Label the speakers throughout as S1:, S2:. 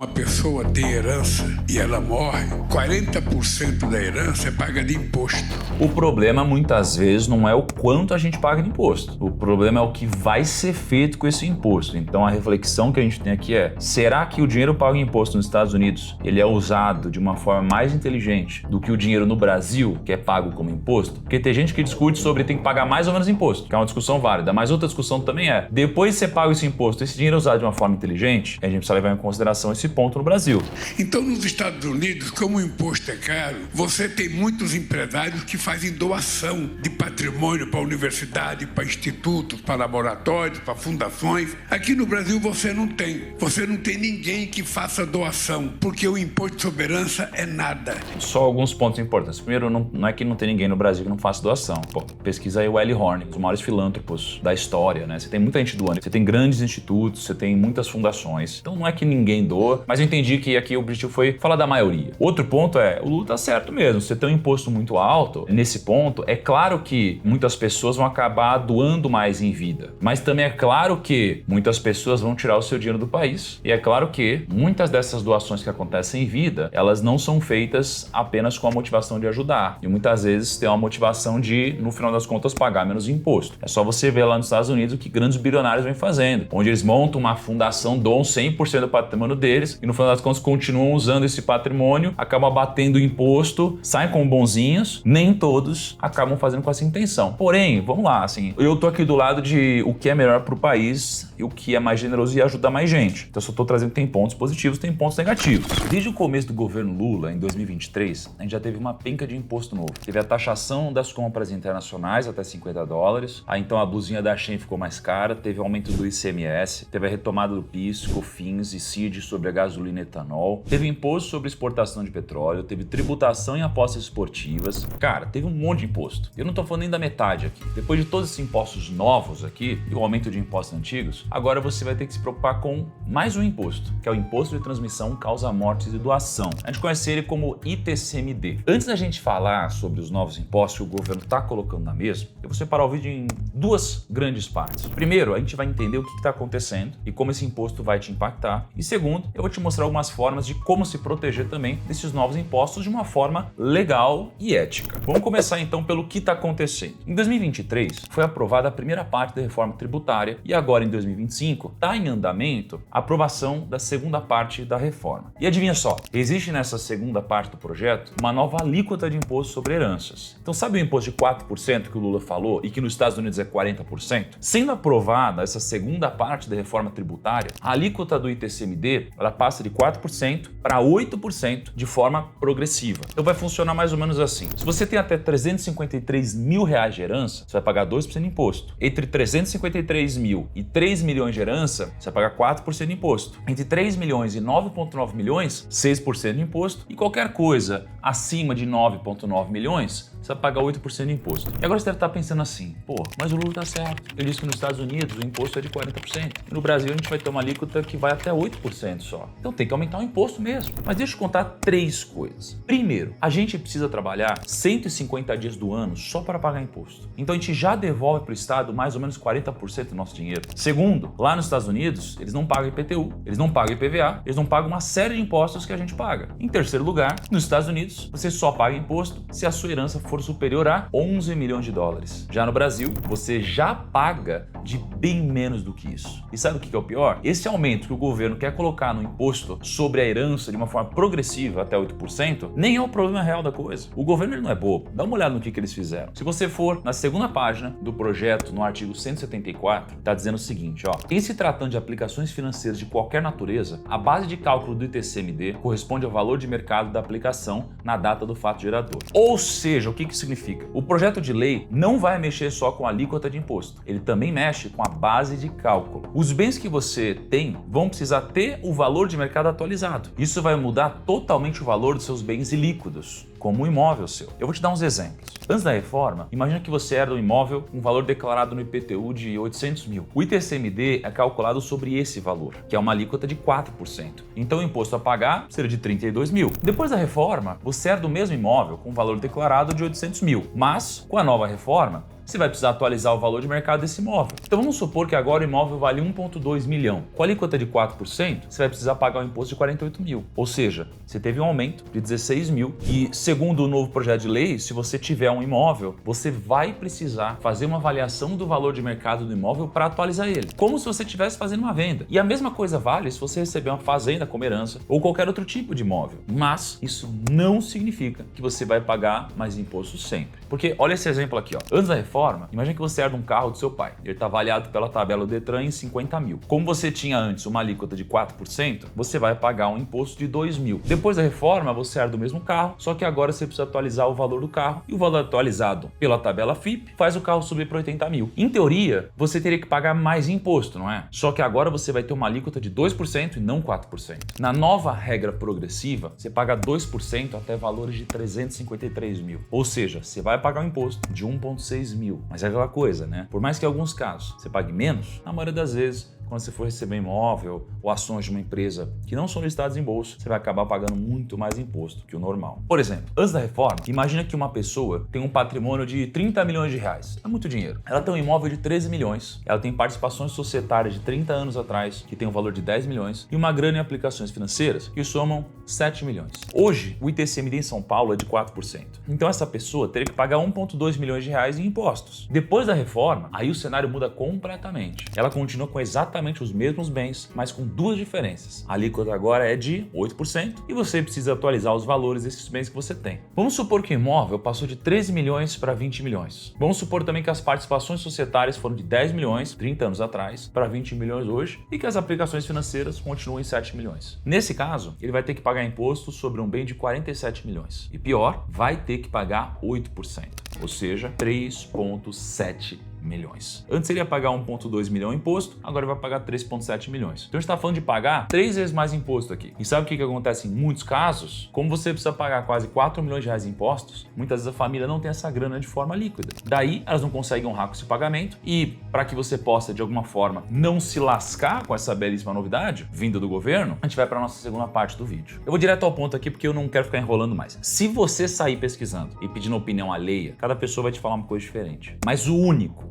S1: Uma pessoa tem herança e ela morre, 40% da herança é paga de imposto.
S2: O problema muitas vezes não é o quanto a gente paga de imposto. O problema é o que vai ser feito com esse imposto. Então a reflexão que a gente tem aqui é: será que o dinheiro pago em imposto nos Estados Unidos ele é usado de uma forma mais inteligente do que o dinheiro no Brasil, que é pago como imposto? Porque tem gente que discute sobre tem que pagar mais ou menos imposto, que é uma discussão válida, mas outra discussão também é: depois de você paga esse imposto, esse dinheiro é usado de uma forma inteligente? A gente precisa levar em consideração esse ponto no Brasil.
S1: Então, nos Estados Unidos, como o imposto é caro, você tem muitos empresários que fazem doação de patrimônio para a universidade, para institutos, para laboratórios, para fundações. Aqui no Brasil você não tem. Você não tem ninguém que faça doação, porque o imposto de soberança é nada.
S2: Só alguns pontos importantes. Primeiro, não é que não tem ninguém no Brasil que não faça doação. Pô, pesquisa aí o L. Horne, um dos maiores filântropos da história, né? Você tem muita gente doando, você tem grandes institutos, você tem muitas fundações. Então não é que ninguém doa, mas eu entendi que aqui o objetivo foi falar da maioria. Outro ponto é, o Lula tá certo mesmo, você tem um imposto muito alto, nesse ponto, é claro que muitas pessoas vão acabar doando mais em vida, mas também é claro que muitas pessoas vão tirar o seu dinheiro do país, e é claro que muitas dessas doações que acontecem em vida, elas não são feitas apenas com a motivação de ajudar, e muitas vezes tem uma motivação de, no final das contas, pagar menos imposto. É só você ver lá nos Estados Unidos o que grandes bilionários vêm fazendo, onde eles montam uma fundação, doam 100% do patrimônio deles, e no final das contas continuam usando esse patrimônio, acabam abatendo o imposto, saem como bonzinhos, nem todos acabam fazendo com essa intenção. Porém, vamos lá, assim, eu tô aqui do lado de o que é melhor pro país e o que é mais generoso e ajuda mais gente. Então eu só tô trazendo que tem pontos positivos, tem pontos negativos. Desde o começo do governo Lula, em 2023, a gente já teve uma penca de imposto novo. Teve a taxação das compras internacionais até $50, aí então a blusinha da Shein ficou mais cara, teve o aumento do ICMS, teve a retomada do PIS, COFINS e CID sobre a gasolina e etanol, teve imposto sobre exportação de petróleo, teve tributação em apostas esportivas. Cara, teve um monte de imposto. Eu não tô falando nem da metade aqui. Depois de todos esses impostos novos aqui e o aumento de impostos antigos, agora você vai ter que se preocupar com mais um imposto, que é o Imposto de Transmissão, Causa Mortes e Doação. A gente conhece ele como ITCMD. Antes da gente falar sobre os novos impostos que o governo está colocando na mesa, eu vou separar o vídeo em duas grandes partes. Primeiro, a gente vai entender o que está acontecendo e como esse imposto vai te impactar. E segundo, eu vou te mostrar algumas formas de como se proteger também desses novos impostos de uma forma legal e ética. Vamos começar então pelo que está acontecendo. Em 2023, foi aprovada a primeira parte da reforma tributária e agora em 2025 está em andamento a aprovação da segunda parte da reforma. E adivinha só, existe nessa segunda parte do projeto uma nova alíquota de imposto sobre heranças. Então sabe o imposto de 4% que o Lula falou e que nos Estados Unidos é 40%? Sendo aprovada essa segunda parte da reforma tributária, a alíquota do ITCMD ela passa de 4% para 8% de forma progressiva. Então vai funcionar mais ou menos assim. Se você tem até R$353 mil de herança, você vai pagar 2% de imposto. Entre 353 mil e 3 milhões de herança, você vai pagar 4% de imposto. Entre 3 milhões e 9,9 milhões, 6% de imposto. E qualquer coisa acima de 9,9 milhões, você vai pagar 8% de imposto. E agora você deve estar pensando assim, pô, mas o Lula tá certo. Ele disse que nos Estados Unidos o imposto é de 40%. E no Brasil a gente vai ter uma alíquota que vai até 8% só. Então tem que aumentar o imposto mesmo. Mas deixa eu contar três coisas. Primeiro, a gente precisa trabalhar 150 dias do ano só para pagar imposto. Então a gente já devolve para o Estado mais ou menos 40% do nosso dinheiro. Segundo, lá nos Estados Unidos, eles não pagam IPTU, eles não pagam IPVA, eles não pagam uma série de impostos que a gente paga. Em terceiro lugar, nos Estados Unidos, você só paga imposto se a sua herança for superior a 11 milhões de dólares. Já no Brasil, você já paga de bem menos do que isso. E sabe o que é o pior? Esse aumento que o governo quer colocar no imposto sobre a herança de uma forma progressiva até 8%, nem é o problema real da coisa. O governo ele não é bobo. Dá uma olhada no que eles fizeram. Se você for na segunda página do projeto, no artigo 174, está dizendo o seguinte, ó. Em se tratando de aplicações financeiras de qualquer natureza, a base de cálculo do ITCMD corresponde ao valor de mercado da aplicação na data do fato gerador. Ou seja, o que isso significa? O projeto de lei não vai mexer só com a alíquota de imposto. Ele também mexe com a base de cálculo. Os bens que você tem vão precisar ter o valor de mercado atualizado. Isso vai mudar totalmente o valor dos seus bens ilíquidos, como um imóvel seu. Eu vou te dar uns exemplos. Antes da reforma, imagina que você herda um imóvel com um valor declarado no IPTU de 800 mil. O ITCMD é calculado sobre esse valor, que é uma alíquota de 4%. Então o imposto a pagar seria de 32 mil. Depois da reforma, você herda o mesmo imóvel com um valor declarado de 800 mil. Mas, com a nova reforma, você vai precisar atualizar o valor de mercado desse imóvel. Então vamos supor que agora o imóvel vale 1,2 milhão. Com a alíquota de 4%, você vai precisar pagar um imposto de 48 mil. Ou seja, você teve um aumento de 16 mil e, segundo o novo projeto de lei, se você tiver um imóvel, você vai precisar fazer uma avaliação do valor de mercado do imóvel para atualizar ele, como se você estivesse fazendo uma venda. E a mesma coisa vale se você receber uma fazenda como herança ou qualquer outro tipo de imóvel. Mas isso não significa que você vai pagar mais imposto sempre. Porque olha esse exemplo aqui, ó. Antes da reforma, imagina que você herda um carro do seu pai. Ele está avaliado pela tabela do Detran em 50 mil. Como você tinha antes uma alíquota de 4%, você vai pagar um imposto de 2 mil. Depois da reforma, você herda o mesmo carro, só que agora você precisa atualizar o valor do carro. E o valor atualizado pela tabela FIP faz o carro subir para 80 mil. Em teoria, você teria que pagar mais imposto, não é? Só que agora você vai ter uma alíquota de 2% e não 4%. Na nova regra progressiva, você paga 2% até valores de 353 mil. Ou seja, você vai pagar um imposto de 1,6 mil. Mas é aquela coisa, né? Por mais que em alguns casos você pague menos, na maioria das vezes, quando você for receber imóvel ou ações de uma empresa que não são listadas em bolsa, você vai acabar pagando muito mais imposto que o normal. Por exemplo, antes da reforma, imagina que uma pessoa tem um patrimônio de 30 milhões de reais. É muito dinheiro. Ela tem um imóvel de 13 milhões, ela tem participações societárias de 30 anos atrás, que tem um valor de 10 milhões, e uma grana em aplicações financeiras, que somam 7 milhões. Hoje, o ITCMD em São Paulo é de 4%. Então essa pessoa teria que pagar 1,2 milhões de reais em impostos. Depois da reforma, aí o cenário muda completamente. Ela continua com exatamente os mesmos bens, mas com duas diferenças. A alíquota agora é de 8% e você precisa atualizar os valores desses bens que você tem. Vamos supor que o imóvel passou de 13 milhões para 20 milhões. Vamos supor também que as participações societárias foram de 10 milhões 30 anos atrás para 20 milhões hoje e que as aplicações financeiras continuam em 7 milhões. Nesse caso, ele vai ter que pagar imposto sobre um bem de 47 milhões. E pior, vai ter que pagar 8%, ou seja, 3,7 milhões. Antes ele ia pagar 1,2 milhão em imposto, agora ele vai pagar 3,7 milhões. Então a gente está falando de pagar 3 vezes mais imposto aqui. E sabe o que acontece em muitos casos? Como você precisa pagar quase 4 milhões de reais em impostos, muitas vezes a família não tem essa grana de forma líquida. Daí elas não conseguem honrar com esse pagamento e para que você possa de alguma forma não se lascar com essa belíssima novidade vinda do governo, a gente vai para a nossa segunda parte do vídeo. Eu vou direto ao ponto aqui porque eu não quero ficar enrolando mais. Se você sair pesquisando e pedindo opinião alheia, cada pessoa vai te falar uma coisa diferente. Mas o único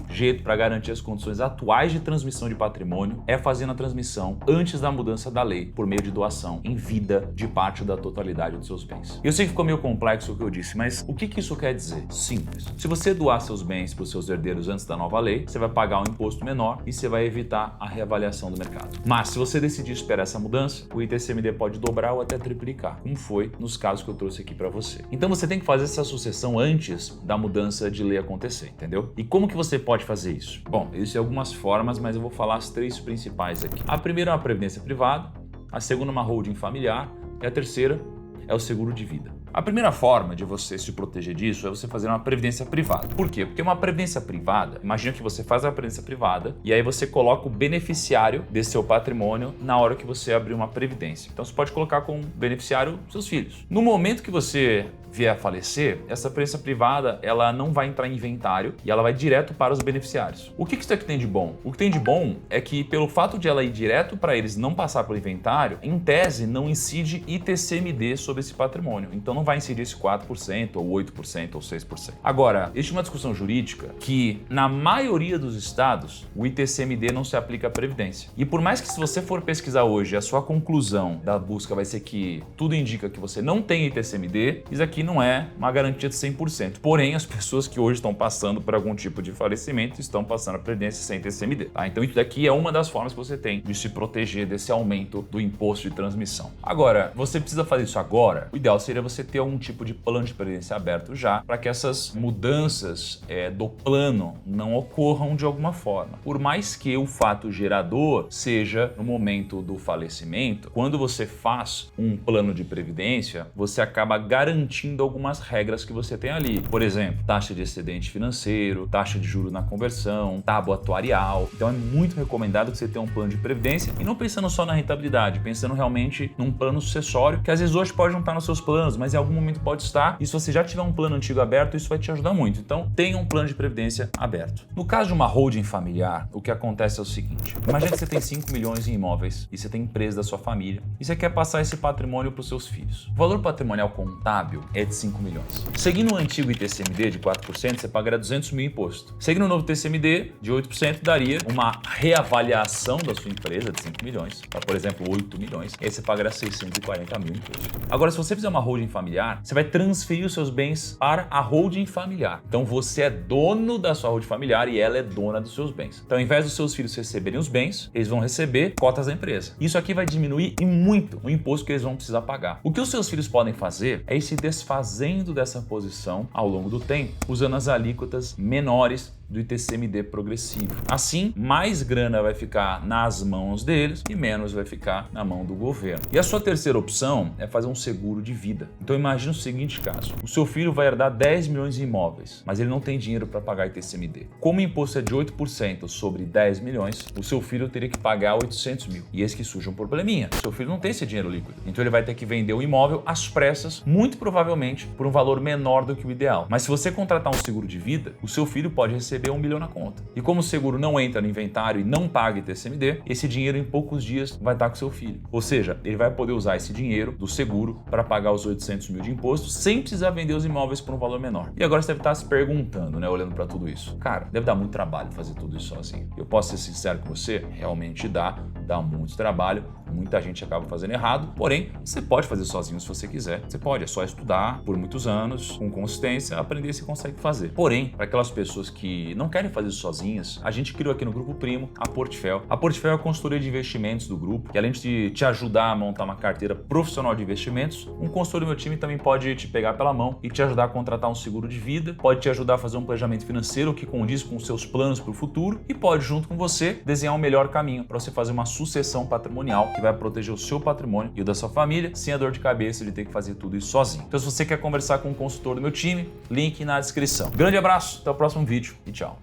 S2: jeito para garantir as condições atuais de transmissão de patrimônio é fazendo a transmissão antes da mudança da lei, por meio de doação em vida de parte da totalidade dos seus bens. Eu sei que ficou meio complexo o que eu disse, mas o que isso quer dizer? Simples. Se você doar seus bens para os seus herdeiros antes da nova lei, você vai pagar um imposto menor e você vai evitar a reavaliação do mercado. Mas se você decidir esperar essa mudança, o ITCMD pode dobrar ou até triplicar, como foi nos casos que eu trouxe aqui para você. Então você tem que fazer essa sucessão antes da mudança de lei acontecer, entendeu? E como que você pode fazer isso? Bom, existem algumas formas, mas eu vou falar as 3 principais aqui. A primeira é uma previdência privada, a segunda é uma holding familiar e a terceira é o seguro de vida. A primeira forma de você se proteger disso é você fazer uma previdência privada. Por quê? Porque uma previdência privada, imagina que você faz uma previdência privada e aí você coloca o beneficiário desse seu patrimônio na hora que você abrir uma previdência. Então você pode colocar como beneficiário seus filhos. No momento que você vier a falecer, essa previdência privada ela não vai entrar em inventário e ela vai direto para os beneficiários. O que isso aqui tem de bom? O que tem de bom é que pelo fato de ela ir direto para eles, não passar pelo inventário, em tese não incide ITCMD sobre esse patrimônio. Então não vai incidir esse 4%, ou 8%, ou 6%. Agora, existe uma discussão jurídica que na maioria dos estados o ITCMD não se aplica à previdência. E por mais que se você for pesquisar hoje, a sua conclusão da busca vai ser que tudo indica que você não tem ITCMD, isso aqui não é uma garantia de 100%. Porém, as pessoas que hoje estão passando por algum tipo de falecimento estão passando a previdência sem ITCMD. Tá? Então isso daqui é uma das formas que você tem de se proteger desse aumento do imposto de transmissão. Agora, você precisa fazer isso agora? O ideal seria você ter algum tipo de plano de previdência aberto já, para que essas mudanças do plano não ocorram de alguma forma. Por mais que o fato gerador seja no momento do falecimento, quando você faz um plano de previdência, você acaba garantindo algumas regras que você tem ali. Por exemplo, taxa de excedente financeiro, taxa de juros na conversão, tábua atuarial. Então é muito recomendado que você tenha um plano de previdência e não pensando só na rentabilidade, pensando realmente num plano sucessório, que às vezes hoje pode não estar nos seus planos, mas em algum momento pode estar, e se você já tiver um plano antigo aberto, isso vai te ajudar muito. Então, tenha um plano de previdência aberto. No caso de uma holding familiar, o que acontece é o seguinte: imagina que você tem 5 milhões em imóveis e você tem empresa da sua família e você quer passar esse patrimônio para os seus filhos. O valor patrimonial contábil é de 5 milhões. Seguindo o antigo ITCMD de 4%, você pagaria 200 mil em imposto. Seguindo o novo TCMD de 8%, daria uma reavaliação da sua empresa de 5 milhões para, por exemplo, 8 milhões, e aí você pagará 640 mil em imposto. Agora, se você fizer uma holding familiar, você vai transferir os seus bens para a holding familiar. Então, você é dono da sua holding familiar e ela é dona dos seus bens. Então, ao invés dos seus filhos receberem os bens, eles vão receber cotas da empresa. Isso aqui vai diminuir e muito o imposto que eles vão precisar pagar. O que os seus filhos podem fazer é ir se desfazendo dessa posição ao longo do tempo, usando as alíquotas menores do ITCMD progressivo. Assim, mais grana vai ficar nas mãos deles e menos vai ficar na mão do governo. E a sua terceira opção é fazer um seguro de vida. Então imagine o seguinte caso: o seu filho vai herdar 10 milhões em imóveis, mas ele não tem dinheiro para pagar ITCMD. Como o imposto é de 8% sobre 10 milhões, o seu filho teria que pagar 800 mil. E esse que surge um probleminha: o seu filho não tem esse dinheiro líquido. Então ele vai ter que vender o imóvel às pressas, muito provavelmente por um valor menor do que o ideal. Mas se você contratar um seguro de vida, o seu filho pode receber 1 milhão na conta. E como o seguro não entra no inventário e não paga ITCMD, esse dinheiro em poucos dias vai estar com seu filho. Ou seja, ele vai poder usar esse dinheiro do seguro para pagar os 800 mil de imposto sem precisar vender os imóveis por um valor menor. E agora você deve estar se perguntando, né, olhando para tudo isso: cara, deve dar muito trabalho fazer tudo isso sozinho. Eu posso ser sincero com você? Realmente dá muito trabalho, muita gente acaba fazendo errado, porém, você pode fazer sozinho se você quiser. Você pode, é só estudar por muitos anos, com consistência, aprender se consegue fazer. Porém, para aquelas pessoas que não querem fazer isso sozinhas, a gente criou aqui no Grupo Primo a Portfel. A Portfel é a consultoria de investimentos do grupo, que além de te ajudar a montar uma carteira profissional de investimentos, um consultor do meu time também pode te pegar pela mão e te ajudar a contratar um seguro de vida, pode te ajudar a fazer um planejamento financeiro que condiz com os seus planos para o futuro e pode, junto com você, desenhar um melhor caminho para você fazer uma sucessão patrimonial que vai proteger o seu patrimônio e o da sua família, sem a dor de cabeça de ter que fazer tudo isso sozinho. Então, se você quer conversar com um consultor do meu time, link na descrição. Grande abraço, até o próximo vídeo e tchau.